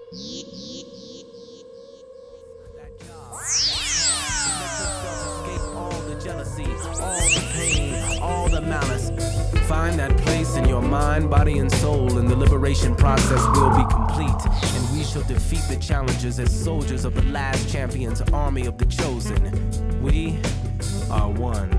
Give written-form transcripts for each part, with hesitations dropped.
All the jealousy, all the pain, all the malice. Find that place in your mind, body, and soul, and the liberation process will be complete. And we shall defeat the challenges as soldiers of the last champion's army of the chosen. We are one.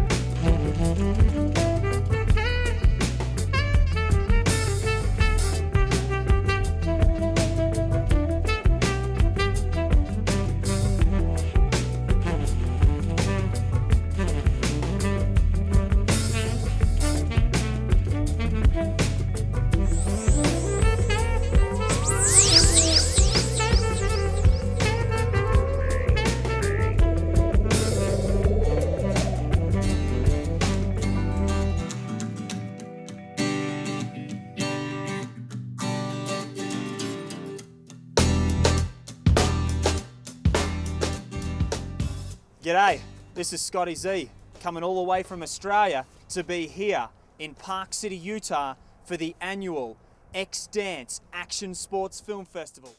G'day, this is Scotty Z, coming all the way from Australia to be here in Park City, Utah for the annual X-Dance Action Sports Film Festival.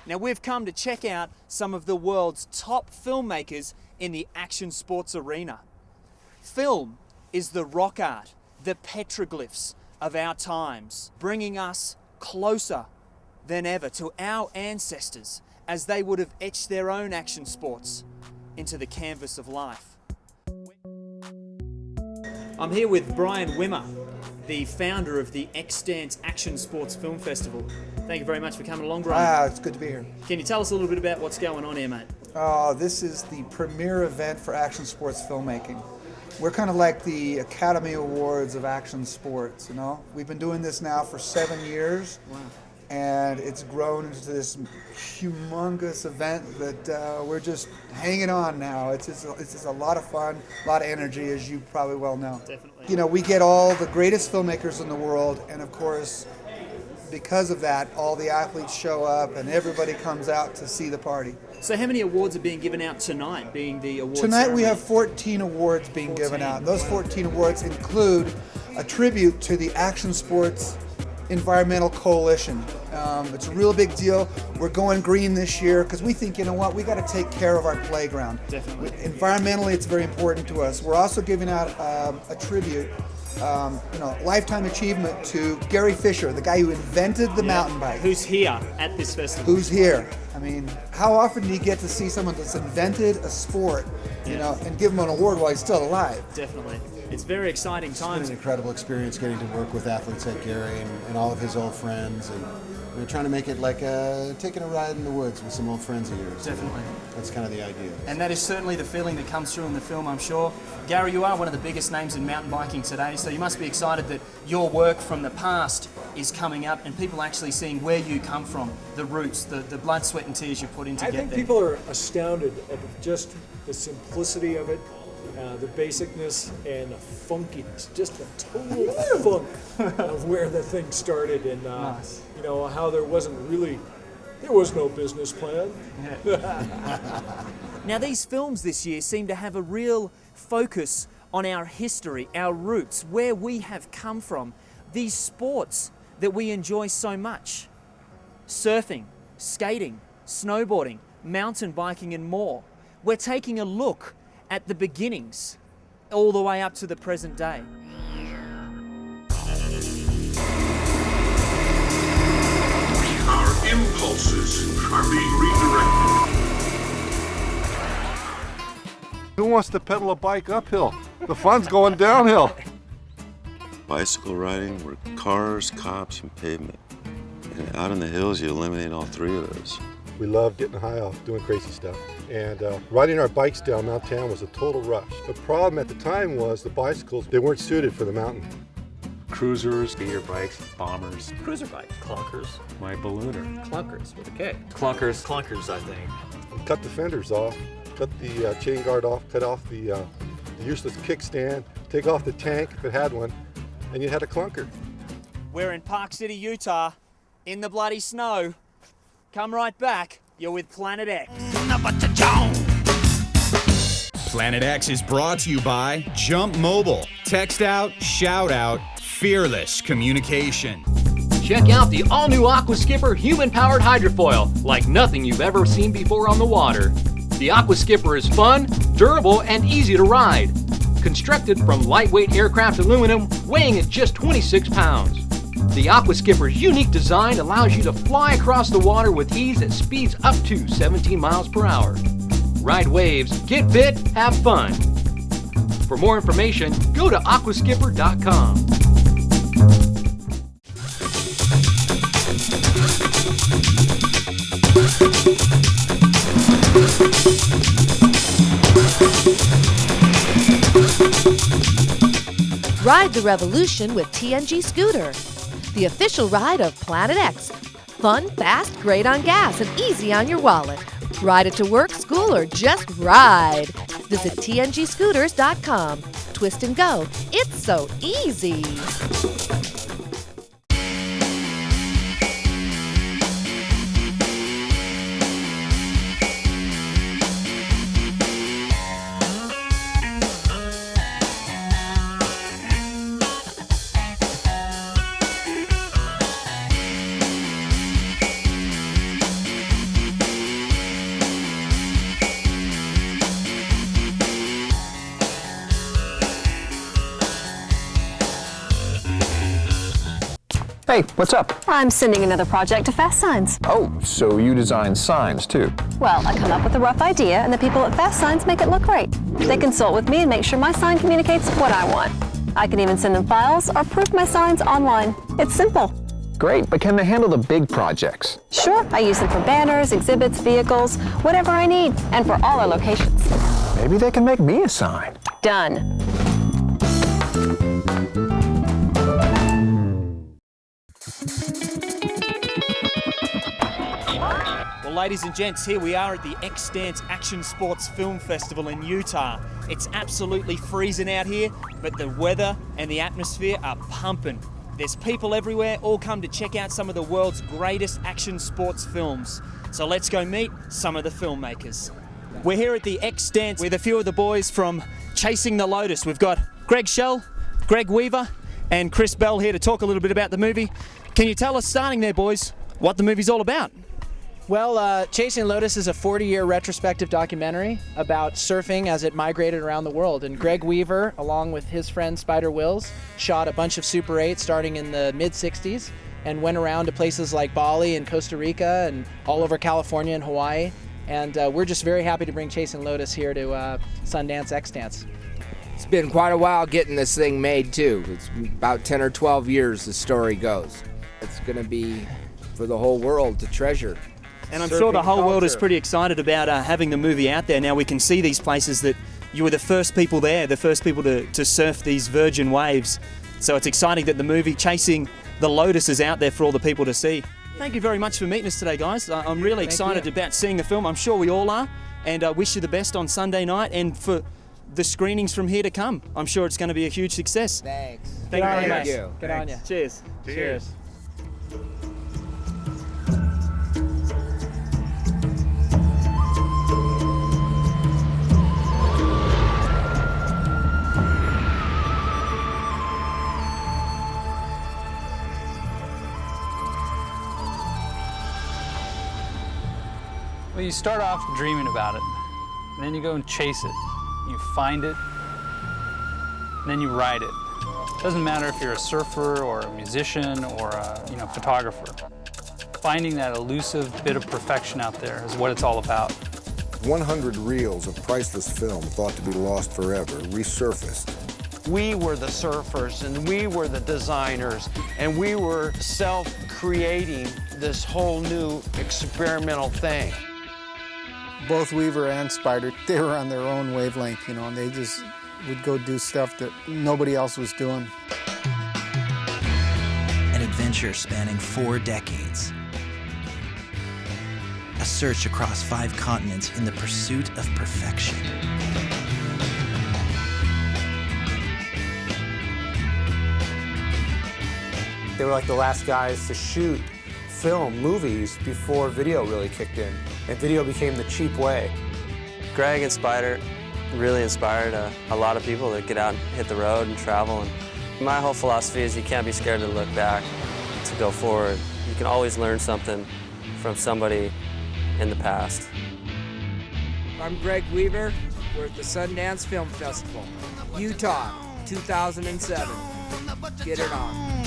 Now we've come to check out some of the world's top filmmakers in the action sports arena. Film is the rock art, the petroglyphs of our times, bringing us closer than ever to our ancestors as they would have etched their own action sports into the canvas of life. I'm here with Brian Wimmer, the founder of the X-Dance Action Sports Film Festival. Thank you very much for coming along, Brian. It's good to be here. Can you tell us a little bit about what's going on here, mate? This is the premier event for action sports filmmaking. We're kind of like the Academy Awards of action sports, you know? We've been doing this now for 7 years. Wow. And it's grown into this humongous event that we're just hanging on now. It's just a lot of fun, a lot of energy, as you probably well know. Definitely. You know, we get all the greatest filmmakers in the world, and of course, because of that, all the athletes show up and everybody comes out to see the party. So how many awards are being given out tonight, being the awards Tonight ceremony? we have 14 awards being given out. Those 14 awards include a tribute to the Action Sports Environmental Coalition. It's a real big deal. We're going green this year because we think, you know what, we got to take care of our playground. Definitely. Environmentally, it's very important to us. We're also giving out a tribute, lifetime achievement to Gary Fisher, the guy who invented the mountain bike. Who's here at this festival? Who's here? I mean, how often do you get to see someone that's invented a sport, and give him an award while he's still alive? Definitely. It's very exciting times. It's been an incredible experience getting to work with athletes like Gary and all of his old friends, and we're trying to make it like taking a ride in the woods with some old friends of yours. Definitely. That's kind of the idea. And that is certainly the feeling that comes through in the film, I'm sure. Gary, you are one of the biggest names in mountain biking today, so you must be excited that your work from the past is coming up and people actually seeing where you come from, the roots, the blood, sweat and tears you put in to get there. I think people are astounded at just the simplicity of it, the basicness and the funkiness, just the total funk of where the thing started, and Nice. How there was no business plan. Now these films this year seem to have a real focus on our history, our roots, where we have come from, these sports that we enjoy so much. Surfing, skating, snowboarding, mountain biking and more. We're taking a look at the beginnings all the way up to the present day. Our impulses are being redirected. Who wants to pedal a bike uphill? The fun's going downhill. Bicycle riding, where cars, cops, and pavement. And out in the hills, you eliminate all three of those. We love getting high off, doing crazy stuff. And riding our bikes down Mount Town was a total rush. The problem at the time was the bicycles, they weren't suited for the mountain. Cruisers, beater bikes, bombers, cruiser bike, clunkers, my ballooner, clunkers with a K, clunkers, I think. We cut the fenders off, cut the chain guard off, cut off the useless kickstand, take off the tank if it had one, and you had a clunker. We're in Park City, Utah, in the bloody snow. Come right back, you're with Planet X. Planet X is brought to you by Jump Mobile. Text out, shout out, fearless communication. Check out the all-new Aqua Skipper human-powered hydrofoil, like nothing you've ever seen before on the water. The Aqua Skipper is fun, durable, and easy to ride. Constructed from lightweight aircraft aluminum, weighing at just 26 pounds. The Aqua Skipper's unique design allows you to fly across the water with ease at speeds up to 17 miles per hour. Ride waves, get fit, have fun. For more information, go to aquaskipper.com. Ride the revolution with TNG Scooter, the official ride of Planet X. Fun, fast, great on gas, and easy on your wallet. Ride it to work, school, or just ride. Visit tngscooters.com. Twist and go. It's so easy. Hey, what's up? I'm sending another project to Fast Signs. Oh, so you design signs too? Well, I come up with a rough idea and the people at Fast Signs make it look great. They consult with me and make sure my sign communicates what I want. I can even send them files or proof my signs online. It's simple. Great, but can they handle the big projects? Sure, I use them for banners, exhibits, vehicles, whatever I need, and for all our locations. Maybe they can make me a sign. Done. Well, ladies and gents, here we are at the Sundance Action Sports Film Festival in Utah. It's absolutely freezing out here, but the weather and the atmosphere are pumping. There's people everywhere, all come to check out some of the world's greatest action sports films. So let's go meet some of the filmmakers. We're here at the Sundance with a few of the boys from Chasing the Lotus. We've got Greg Schell, Greg Weaver, and Chris Bell here to talk a little bit about the movie. Can you tell us, starting there, boys, what the movie's all about? Well, Chasing Lotus is a 40-year retrospective documentary about surfing as it migrated around the world. And Greg Weaver, along with his friend Spider Wills, shot a bunch of Super 8 starting in the mid-60s and went around to places like Bali and Costa Rica and all over California and Hawaii. And we're just very happy to bring Chasing Lotus here to Sundance X-Dance. It's been quite a while getting this thing made, too. It's about 10 or 12 years, the story goes. It's going to be for the whole world to treasure. And I'm sure the whole world is pretty excited about having the movie out there. Now we can see these places that you were the first people there, the first people to surf these virgin waves. So it's exciting that the movie Chasing the Lotus is out there for all the people to see. Thank you very much for meeting us today, guys. I'm really excited about seeing the film. I'm sure we all are. And I wish you the best on Sunday night and for the screenings from here to come. I'm sure it's going to be a huge success. Thanks. Thank you very much. Good on you. Cheers. Cheers. Well, you start off dreaming about it, and then you go and chase it. You find it, and then you ride it. It doesn't matter if you're a surfer or a musician or a photographer. Finding that elusive bit of perfection out there is what it's all about. 100 reels of priceless film thought to be lost forever resurfaced. We were the surfers and we were the designers and we were self-creating this whole new experimental thing. Both Weaver and Spider, they were on their own wavelength, and they just would go do stuff that nobody else was doing. An adventure spanning 4 decades. A search across 5 continents in the pursuit of perfection. They were like the last guys to shoot film, movies, before video really kicked in. And video became the cheap way. Greg and Spider really inspired a lot of people to get out and hit the road and travel and My whole philosophy is you can't be scared to look back, to go forward. You can always learn something from somebody in the past. I'm Greg Weaver. We're at the Sundance Film Festival, Utah, 2007. Get it on.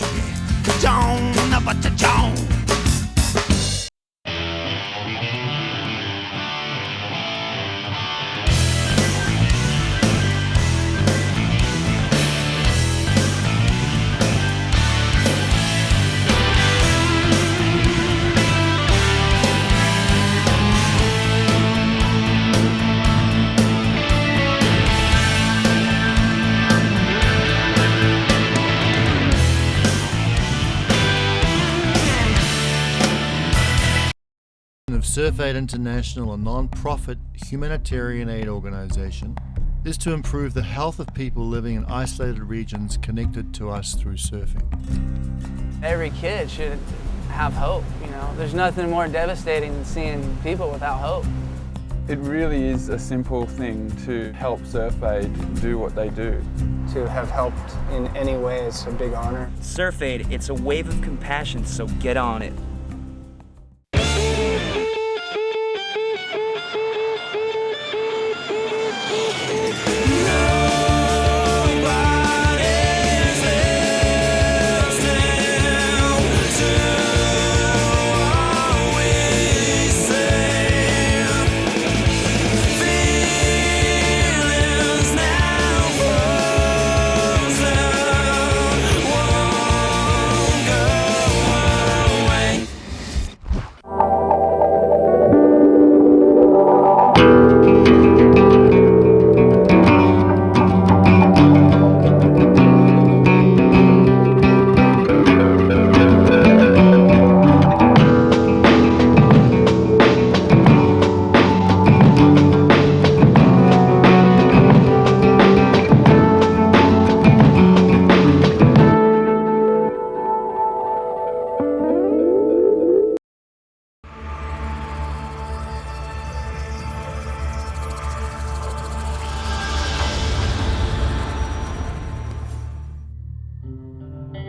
Of Surf Aid International, a non-profit humanitarian aid organization, is to improve the health of people living in isolated regions connected to us through surfing. Every kid should have hope, you know. There's nothing more devastating than seeing people without hope. It really is a simple thing to help Surf Aid do what they do. To have helped in any way is a big honor. Surf Aid, it's a wave of compassion, so get on it.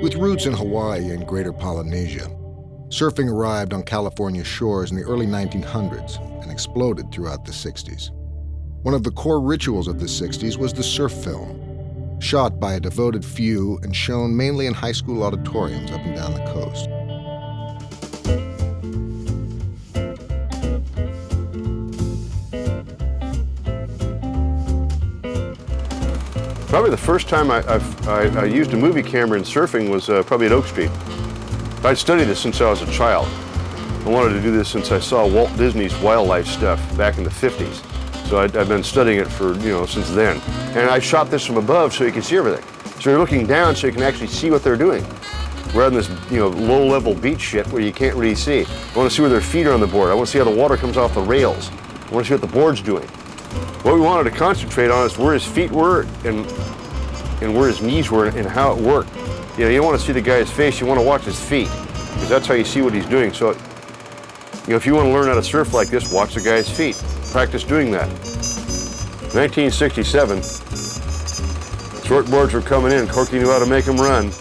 With roots in Hawaii and Greater Polynesia, surfing arrived on California shores in the early 1900s and exploded throughout the 60s. One of the core rituals of the 60s was the surf film, shot by a devoted few and shown mainly in high school auditoriums up and down the coast. Probably the first time I used a movie camera in surfing was probably at Oak Street. I'd studied this since I was a child. I wanted to do this since I saw Walt Disney's wildlife stuff back in the 50s. So I've been studying it for, since then. And I shot this from above so you can see everything. So you're looking down so you can actually see what they're doing. Rather than this, low-level beach shit where you can't really see. I want to see where their feet are on the board. I want to see how the water comes off the rails. I want to see what the board's doing. What we wanted to concentrate on is where his feet were and where his knees were and how it worked. You don't want to see the guy's face, you want to watch his feet, because that's how you see what he's doing. So, if you want to learn how to surf like this, watch the guy's feet. Practice doing that. 1967, shortboards were coming in. Corky knew how to make them run.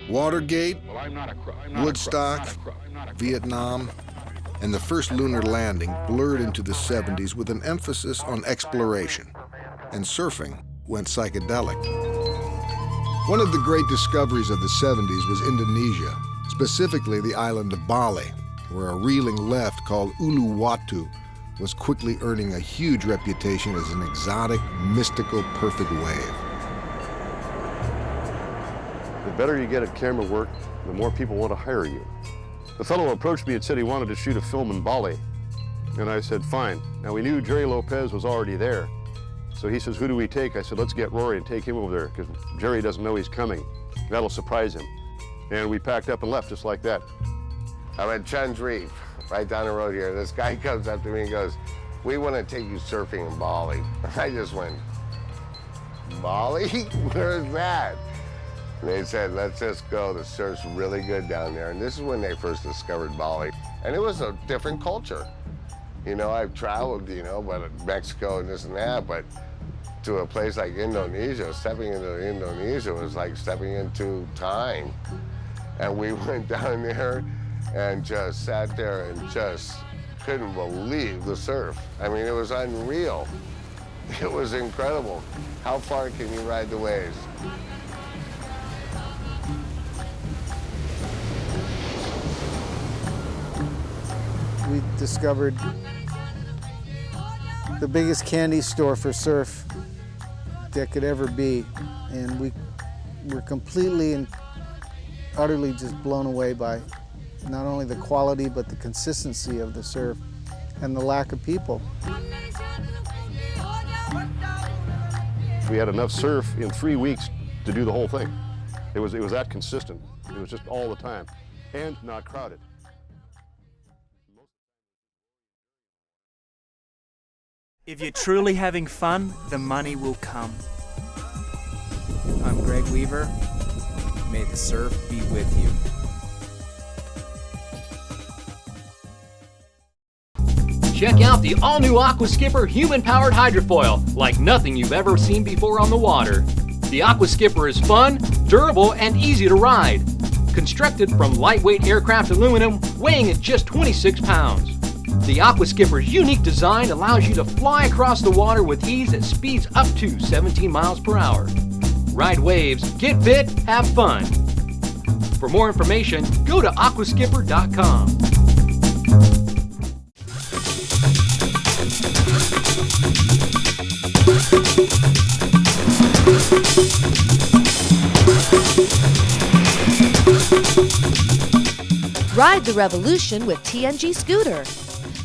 Watergate, Woodstock, Vietnam, and the first lunar landing blurred into the 70s with an emphasis on exploration, and surfing went psychedelic. One of the great discoveries of the 70s was Indonesia, specifically the island of Bali, where a reeling left called Uluwatu was quickly earning a huge reputation as an exotic, mystical, perfect wave. The better you get at camera work, the more people want to hire you. The fellow approached me and said he wanted to shoot a film in Bali. And I said, fine. Now we knew Jerry Lopez was already there. So he says, who do we take? I said, let's get Rory and take him over there, because Jerry doesn't know he's coming. That'll surprise him. And we packed up and left just like that. I'm at Chun's Reef, right down the road here. This guy comes up to me and goes, we want to take you surfing in Bali. I just went, Bali? Where's that? And they said, let's just go. The surf's really good down there. And this is when they first discovered Bali. And it was a different culture. You know, I've traveled, you know, but Mexico and this and that, but to a place like Indonesia, stepping into Indonesia was like stepping into time. And we went down there and just sat there and just couldn't believe the surf. I mean, it was unreal. It was incredible. How far can you ride the waves? We discovered the biggest candy store for surf that could ever be, and we were completely and utterly just blown away by not only the quality but the consistency of the surf and the lack of people. We had enough surf in 3 weeks to do the whole thing. It was that consistent. It was just all the time and not crowded. If you're truly having fun, the money will come. I'm Greg Weaver. May the surf be with you. Check out the all-new Aqua Skipper human-powered hydrofoil, like nothing you've ever seen before on the water. The Aqua Skipper is fun, durable, and easy to ride. Constructed from lightweight aircraft aluminum, weighing at just 26 pounds. The Aqua Skipper's unique design allows you to fly across the water with ease at speeds up to 17 miles per hour. Ride waves, get fit, have fun. For more information, go to aquaskipper.com. Ride the revolution with TNG Scooter,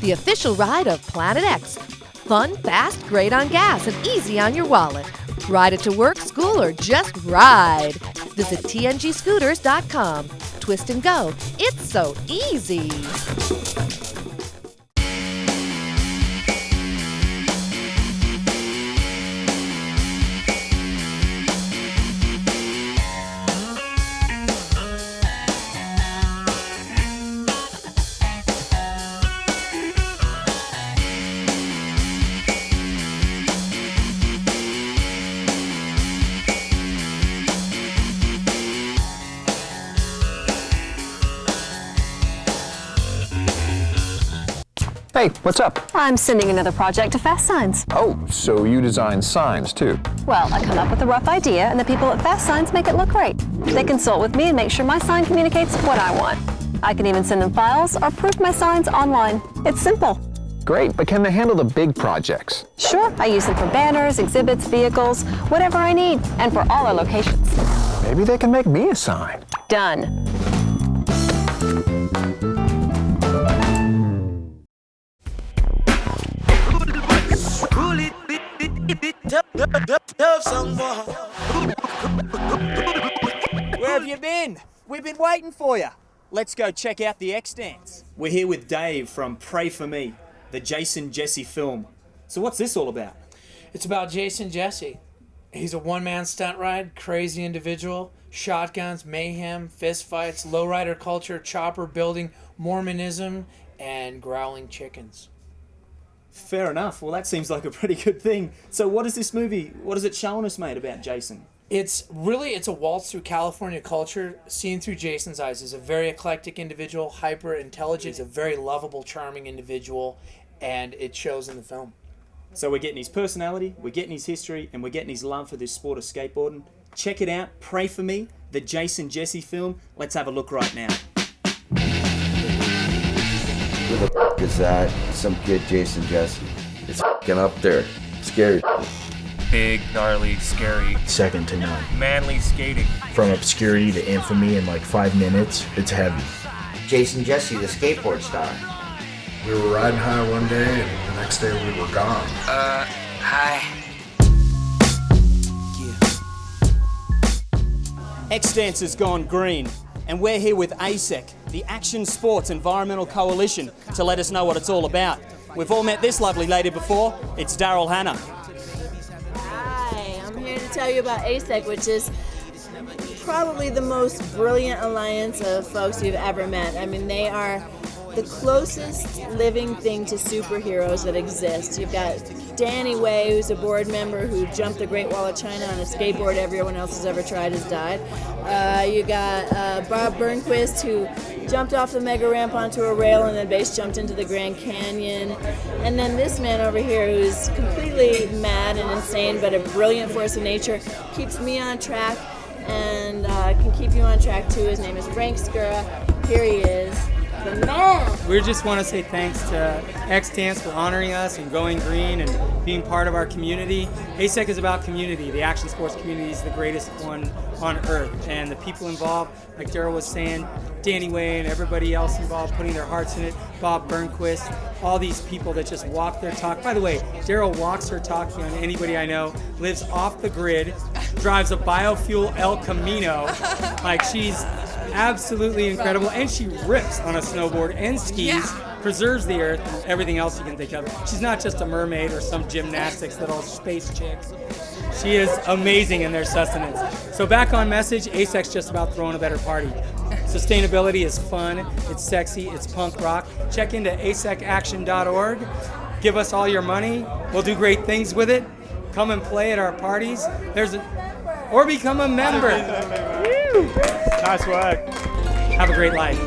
the official ride of Planet X. Fun, fast, great on gas, and easy on your wallet. Ride it to work, school, or just ride. Visit tngscooters.com. Twist and go. It's so easy. Hey, what's up? I'm sending another project to Fast Signs. Oh, so you design signs too? Well, I come up with a rough idea and the people at Fast Signs make it look great. They consult with me and make sure my sign communicates what I want. I can even send them files or proof my signs online. It's simple. Great, but can they handle the big projects? Sure, I use them for banners, exhibits, vehicles, whatever I need, and for all our locations. Maybe they can make me a sign. Done. Where have you been? We've been waiting for you. Let's go check out the X-Dance. We're here with Dave from Pray For Me, the Jason Jesse film. So what's this all about? It's about Jason Jesse. He's a one-man stunt ride, crazy individual, shotguns, mayhem, fistfights, lowrider culture, chopper building, Mormonism, and growling chickens. Fair enough. Well, that seems like a pretty good thing. So what is this movie, what is it showing us, mate, about Jason? It's a waltz through California culture, seen through Jason's eyes. He's a very eclectic individual, hyper intelligent, a very lovable, charming individual, and it shows in the film. So we're getting his personality, we're getting his history, and we're getting his love for this sport of skateboarding. Check it out, Pray For Me, the Jason Jesse film. Let's have a look right now. Who the f*** is that? Some kid Jason Jesse. It's f***ing up there. Scary. Big, gnarly, scary. Second to none. Manly skating. From obscurity to infamy in like 5 minutes, it's heavy. Jason Jesse, the skateboard star. We were riding high one day and the next day we were gone. Hi. X-Dance has gone green, and we're here with ASEC, the Action Sports Environmental Coalition, to let us know what it's all about. We've all met this lovely lady before. It's Daryl Hannah. Hi, I'm here to tell you about ASEC, which is probably the most brilliant alliance of folks you've ever met. I mean, they are the closest living thing to superheroes that exist. You've got Danny Way, who's a board member who jumped the Great Wall of China on a skateboard everyone else has ever tried has died. You got Bob Burnquist, who jumped off the mega ramp onto a rail and then base jumped into the Grand Canyon. And then this man over here, who's completely mad and insane, but a brilliant force of nature, keeps me on track and can keep you on track too. His name is Frank Skura. Here he is. The man. We just want to say thanks to X-Dance for honoring us and going green and being part of our community. ASEC is about community. The action sports community is the greatest one on earth. And the people involved, like Daryl was saying, Danny Way and everybody else involved putting their hearts in it, Bob Burnquist, all these people that just walk their talk. By the way, Daryl walks her talk on anybody I know, lives off the grid, drives a biofuel El Camino. Like, she's absolutely incredible, and she rips on a snowboard and skis, preserves the earth, and everything else you can think of. She's not just a mermaid or some gymnastics little space chick. She is amazing in their sustenance. So back on message, ASEC's just about throwing a better party. Sustainability is fun, it's sexy, it's punk rock. Check into asecaction.org. Give us all your money. We'll do great things with it. Come and play at our parties. Or become a member. Nice work. Have a great life.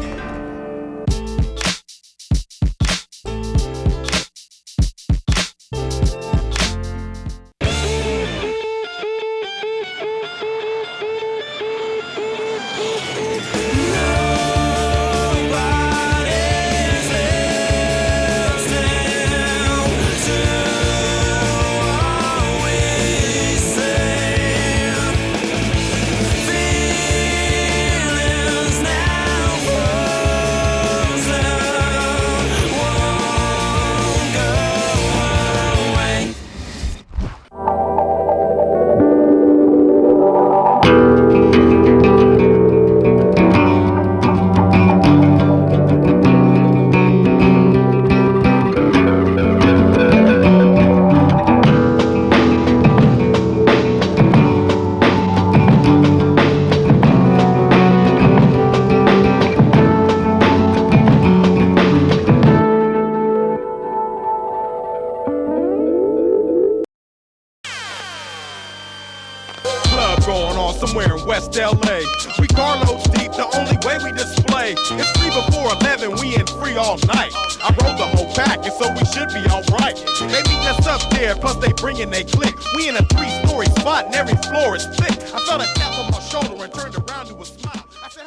Somewhere in West LA, we carloads deep, the only way we display. It's free before 11, we in free all night. I rolled the whole pack, and so we should be alright. They meet us up there, plus they bringin' they click. We in a 3-story spot, and every floor is thick. I felt a tap on my shoulder and turned around to a smile. I said,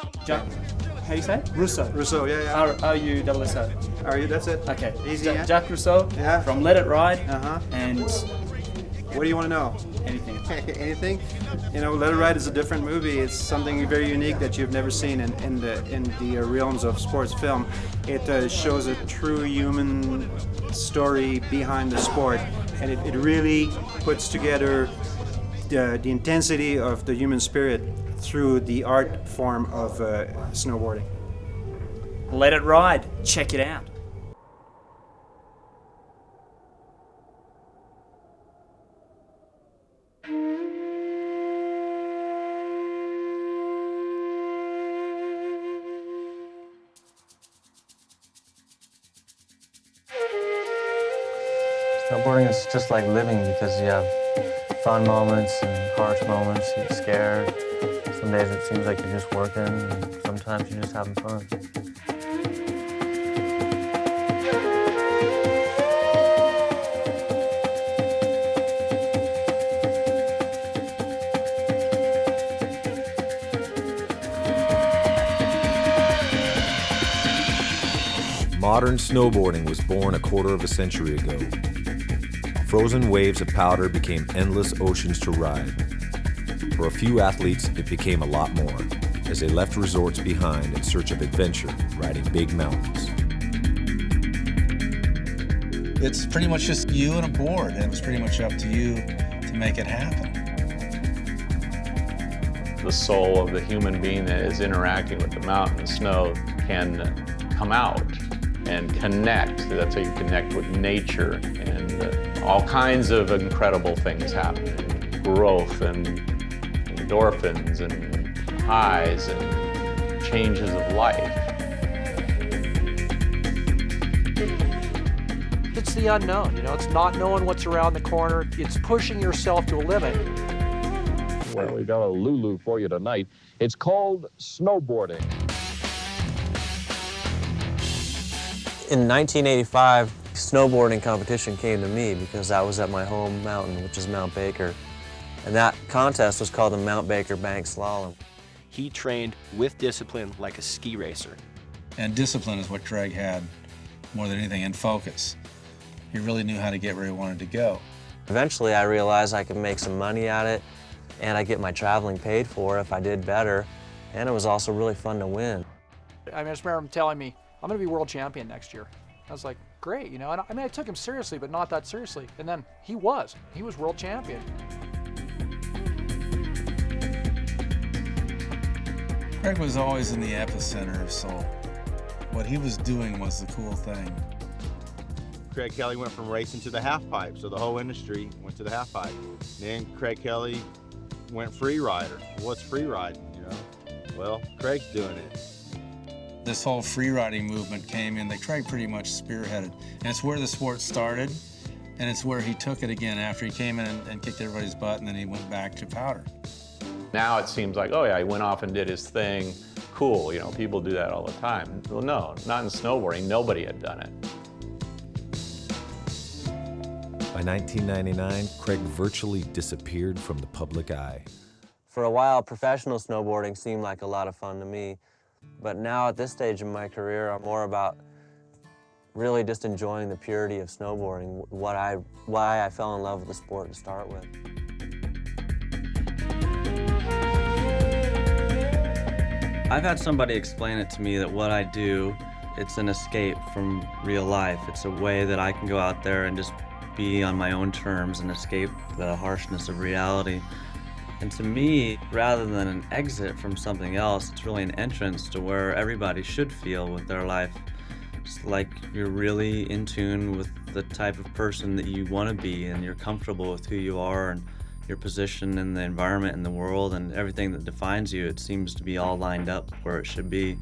how you say it? Russo. Russo, yeah. R-U-S-S-O. R-U, that's it. Okay. Easy, yeah? Jack Russo from Let It Ride. And what do you want to know? Anything. Anything? You know, Let It Ride is a different movie. It's something very unique that you've never seen in the realms of sports film. It shows a true human story behind the sport, and it really puts together the intensity of the human spirit through the art form of snowboarding. Let It Ride. Check it out. Snowboarding is just like living because you have fun moments and harsh moments. You get scared. Some days it seems like you're just working, and sometimes you're just having fun. Modern snowboarding was born a quarter of a century ago. Frozen waves of powder became endless oceans to ride. For a few athletes, it became a lot more, as they left resorts behind in search of adventure, riding big mountains. It's pretty much just you and a board, and it was pretty much up to you to make it happen. The soul of the human being that is interacting with the mountain and snow can come out and connect. That's how you connect with nature, and all kinds of incredible things happen. Growth and endorphins and highs and changes of life. It's the unknown, you know, it's not knowing what's around the corner. It's pushing yourself to a limit. Well, we got a Lulu for you tonight. It's called snowboarding. In 1985, snowboarding competition came to me because I was at my home mountain, which is Mount Baker. And that contest was called the Mount Baker Bank Slalom. He trained with discipline like a ski racer. And discipline is what Craig had more than anything, and focus. He really knew how to get where he wanted to go. Eventually I realized I could make some money at it, and I get my traveling paid for if I did better, and it was also really fun to win. I just remember him telling me, I'm going to be world champion next year. I was like, great, you know, and I took him seriously, but not that seriously. And then he was world champion. Craig was always in the epicenter of soul. What he was doing was the cool thing. Craig Kelly went from racing to the half pipe, so the whole industry went to the half pipe. Then Craig Kelly went free rider. What's free riding, you know? Well, Craig's doing it. This whole free riding movement came in that Craig pretty much spearheaded. And it's where the sport started, and it's where he took it again after he came in and kicked everybody's butt, and then he went back to powder. Now it seems like, oh yeah, he went off and did his thing. Cool, you know, people do that all the time. Well, no, not in snowboarding. Nobody had done it. By 1999, Craig virtually disappeared from the public eye. For a while, professional snowboarding seemed like a lot of fun to me, but now at this stage in my career, I'm more about really just enjoying the purity of snowboarding, why I fell in love with the sport to start with. I've had somebody explain it to me that what I do, it's an escape from real life. It's a way that I can go out there and just be on my own terms and escape the harshness of reality. And to me, rather than an exit from something else, it's really an entrance to where everybody should feel with their life. It's like you're really in tune with the type of person that you want to be, and you're comfortable with who you are and your position in the environment and the world, and everything that defines you. It seems to be all lined up where it should be.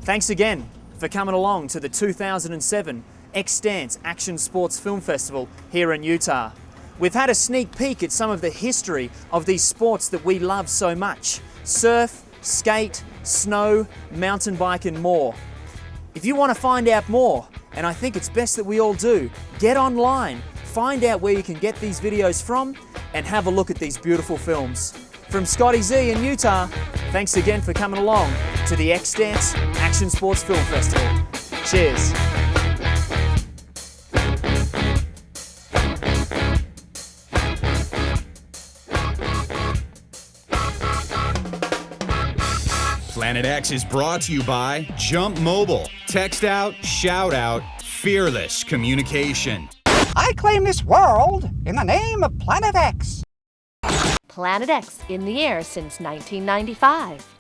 Thanks again for coming along to the 2007 X-Dance Action Sports Film Festival here in Utah. We've had a sneak peek at some of the history of these sports that we love so much: surf, skate, snow, mountain bike, and more. If you want to find out more, and I think it's best that we all do, get online, find out where you can get these videos from, and have a look at these beautiful films. From Scotty Z in Utah, thanks again for coming along to the X-Dance Action Sports Film Festival. Cheers. Planet X is brought to you by Jump Mobile. Text out, shout out, fearless communication. I claim this world in the name of Planet X. Planet X in the air since 1995.